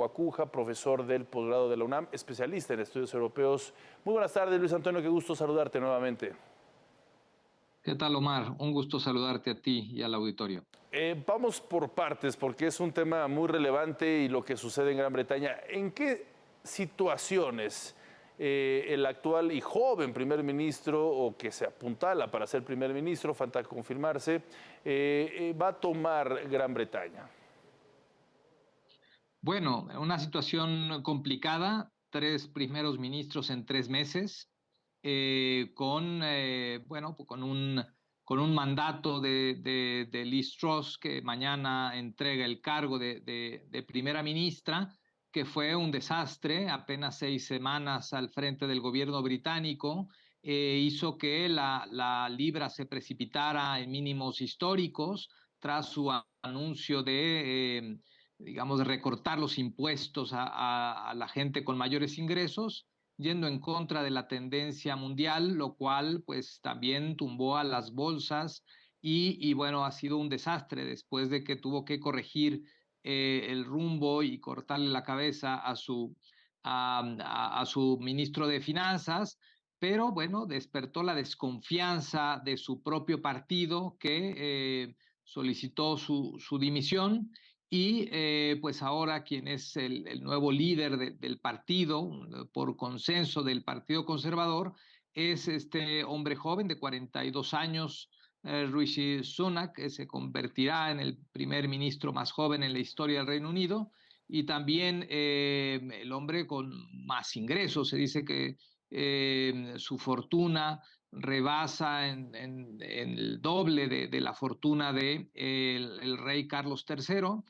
Guacuja, profesor del posgrado de la UNAM, especialista en estudios europeos. Muy buenas tardes, Luis Antonio, qué gusto saludarte nuevamente. ¿Qué tal, Omar? Un gusto saludarte a ti y al auditorio. Vamos por partes, porque es un tema muy relevante y lo que sucede en Gran Bretaña. ¿En qué situaciones el actual y joven primer ministro, o que se apuntala para ser primer ministro, falta confirmarse, va a tomar Gran Bretaña? Bueno, una situación complicada, 3 primeros ministros en 3 meses, con un mandato de Liz Truss, que mañana entrega el cargo de primera ministra, que fue un desastre. Apenas 6 semanas al frente del gobierno británico, hizo que la libra se precipitara en mínimos históricos tras su anuncio de digamos, de recortar los impuestos a la gente con mayores ingresos, yendo en contra de la tendencia mundial, lo cual pues también tumbó a las bolsas y bueno, ha sido un desastre después de que tuvo que corregir el rumbo y cortarle la cabeza a su ministro de Finanzas. Pero bueno, despertó la desconfianza de su propio partido, que solicitó su dimisión. Y pues ahora quien es el nuevo líder del partido, por consenso del Partido Conservador, es este hombre joven de 42 años, Rishi Sunak, que se convertirá en el primer ministro más joven en la historia del Reino Unido, y también el hombre con más ingresos. Se dice que su fortuna rebasa en el doble de la fortuna de el rey Carlos III.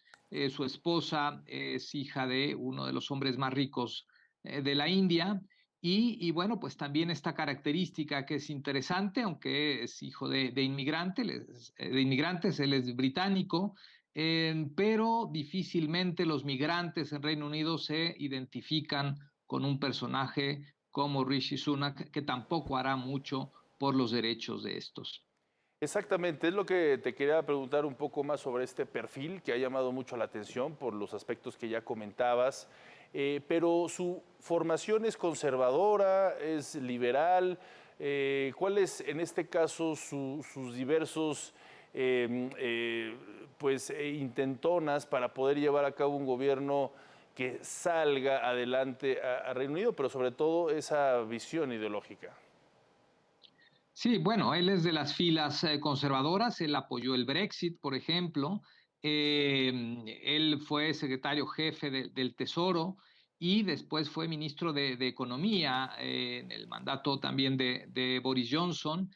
Su esposa es hija de uno de los hombres más ricos de la India. Y bueno, pues también esta característica que es interesante, aunque es hijo de inmigrantes, él es británico, pero difícilmente los migrantes en Reino Unido se identifican con un personaje como Rishi Sunak, que tampoco hará mucho por los derechos de estos. Exactamente, es lo que te quería preguntar un poco más sobre este perfil que ha llamado mucho la atención por los aspectos que ya comentabas, pero su formación es conservadora, es liberal. ¿Cuáles en este caso sus diversos intentonas para poder llevar a cabo un gobierno que salga adelante a Reino Unido, pero sobre todo esa visión ideológica? Sí, bueno, él es de las filas conservadoras. Él apoyó el Brexit, por ejemplo. Él fue secretario jefe del Tesoro y después fue ministro de Economía en el mandato también de Boris Johnson.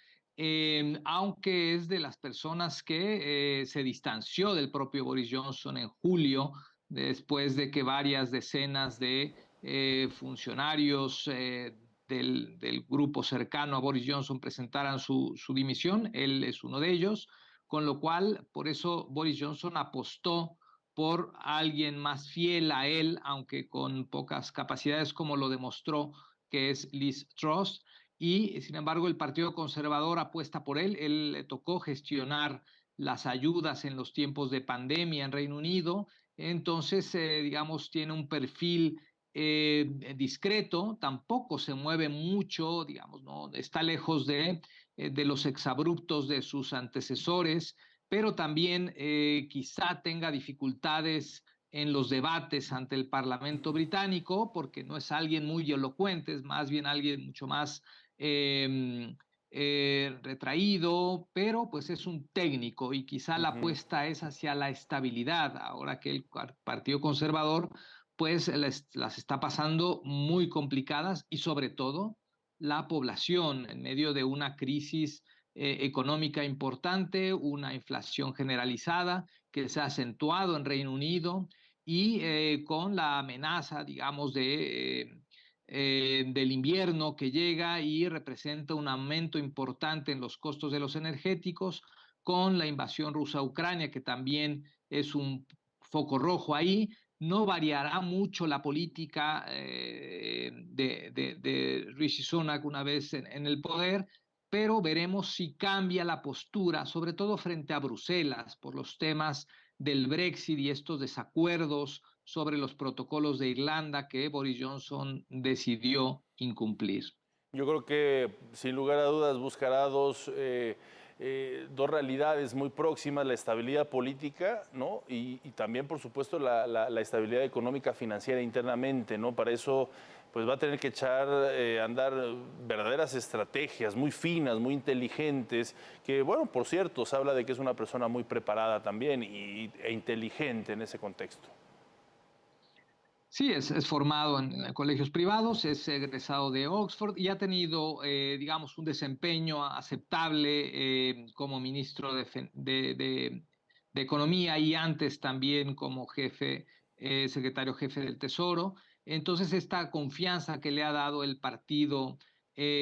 Aunque es de las personas que se distanció del propio Boris Johnson en julio, después de que varias decenas de funcionarios del grupo cercano a Boris Johnson presentaran su dimisión. Él es uno de ellos, con lo cual, por eso Boris Johnson apostó por alguien más fiel a él, aunque con pocas capacidades, como lo demostró que es Liz Truss. Y sin embargo, el Partido Conservador apuesta por él. Él le tocó gestionar las ayudas en los tiempos de pandemia en Reino Unido. Entonces, digamos, tiene un perfil discreto, tampoco se mueve mucho, digamos, no está lejos de los exabruptos de sus antecesores, pero también quizá tenga dificultades en los debates ante el Parlamento británico, porque no es alguien muy elocuente, es más bien alguien mucho más retraído, pero pues es un técnico, y quizá la apuesta es hacia la estabilidad, ahora que el Partido Conservador pues las está pasando muy complicadas, y sobre todo la población en medio de una crisis económica importante, una inflación generalizada que se ha acentuado en Reino Unido, y con la amenaza, digamos, del invierno que llega y representa un aumento importante en los costos de los energéticos, con la invasión rusa a Ucrania, que también es un foco rojo ahí. No variará mucho la política de Rishi Sunak una vez en el poder, pero veremos si cambia la postura, sobre todo frente a Bruselas, por los temas del Brexit y estos desacuerdos sobre los protocolos de Irlanda que Boris Johnson decidió incumplir. Yo creo que sin lugar a dudas buscará dos realidades muy próximas, la estabilidad política, ¿no? Y también, por supuesto, la estabilidad económica financiera internamente, ¿no? Para eso pues va a tener que echar a andar verdaderas estrategias muy finas, muy inteligentes, que, bueno, por cierto, se habla de que es una persona muy preparada también e inteligente en ese contexto. Sí, es formado en colegios privados, es egresado de Oxford y ha tenido, digamos, un desempeño aceptable como ministro de Economía y antes también como secretario jefe del Tesoro. Entonces, esta confianza que le ha dado el partido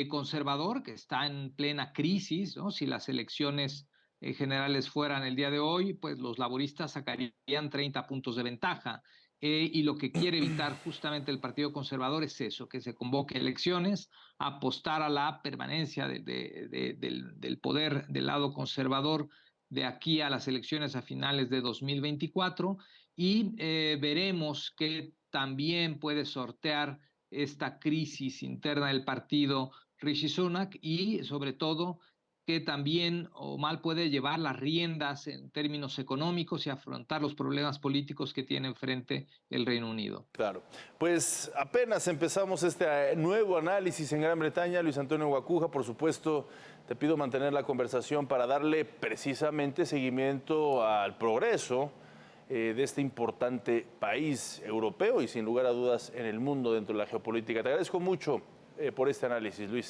conservador, que está en plena crisis, ¿no? Si las elecciones generales fueran el día de hoy, pues los laboristas sacarían 30 puntos de ventaja. Y lo que quiere evitar justamente el Partido Conservador es eso, que se convoque elecciones, apostar a la permanencia del poder del lado conservador de aquí a las elecciones a finales de 2024 y veremos que también puede sortear esta crisis interna del partido Rishi Sunak y sobre todo que también o mal puede llevar las riendas en términos económicos y afrontar los problemas políticos que tiene enfrente el Reino Unido. Claro, pues apenas empezamos este nuevo análisis en Gran Bretaña. Luis Antonio Guacuja, por supuesto, te pido mantener la conversación para darle precisamente seguimiento al progreso de este importante país europeo y sin lugar a dudas en el mundo dentro de la geopolítica. Te agradezco mucho por este análisis, Luis.